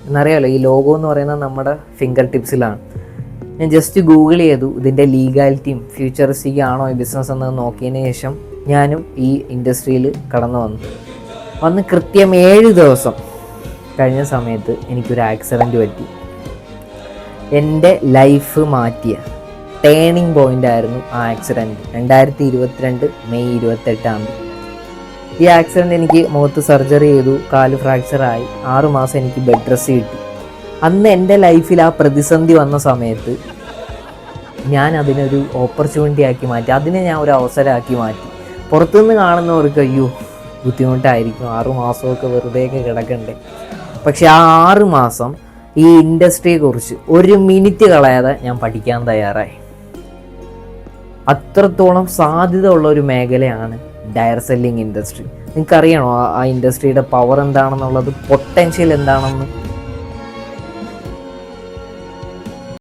എന്നറിയാമല്ലോ, ഈ ലോഗോ എന്ന് പറയുന്നത് നമ്മുടെ ഫിംഗർ ടിപ്സിലാണ്. ഞാൻ ജസ്റ്റ് ഗൂഗിൾ ചെയ്തു ഇതിൻ്റെ ലീഗാലിറ്റിയും ഫ്യൂച്ചറിസ്റ്റിക് ആണോ ഈ ബിസിനസ് എന്ന് നോക്കിയതിന് ശേഷം ഞാനും ഈ ഇൻഡസ്ട്രിയിൽ കടന്നു വന്ന് കൃത്യം 7 ദിവസം കഴിഞ്ഞ സമയത്ത് എനിക്കൊരു ആക്സിഡൻറ്റ് പറ്റി. എൻ്റെ ലൈഫ് മാറ്റിയ ടേണിംഗ് പോയിൻ്റ് ആയിരുന്നു ആ ആക്സിഡൻറ്റ്. 2022 മെയ് 28 ഈ ആക്സിഡൻറ്റ് എനിക്ക് മുഖത്ത് സർജറി ചെയ്തു, കാല് ഫ്രാക്ചറായി, 6 മാസം എനിക്ക് ബെഡ് റെസ്റ്റ് കിട്ടി. അന്ന് എൻ്റെ ലൈഫിൽ ആ പ്രതിസന്ധി വന്ന സമയത്ത് ഞാൻ അതിനൊരു ഓപ്പർച്യൂണിറ്റി ആക്കി മാറ്റി, അതിനെ ഞാൻ ഒരു അവസരമാക്കി മാറ്റി. പുറത്തുനിന്ന് കാണുന്നവർക്ക് അയ്യോ ബുദ്ധിമുട്ടായിരിക്കും, 6 മാസമൊക്കെ വെറുതെയൊക്കെ കിടക്കണ്ടേ. പക്ഷെ ആ 6 മാസം ഈ ഇൻഡസ്ട്രിയെക്കുറിച്ച് 1 മിനിറ്റ് കളയാതെ ഞാൻ പഠിക്കാൻ തയ്യാറായി. അത്രത്തോളം സാധ്യത ഉള്ള ഒരു മേഖലയാണ് ഡയർ സെല്ലിംഗ് ഇൻഡസ്ട്രി. നിങ്ങൾക്കറിയണോ ആ ഇൻഡസ്ട്രിയുടെ പവർ എന്താണെന്നുള്ളത്, പൊട്ടൻഷ്യൽ എന്താണെന്ന്?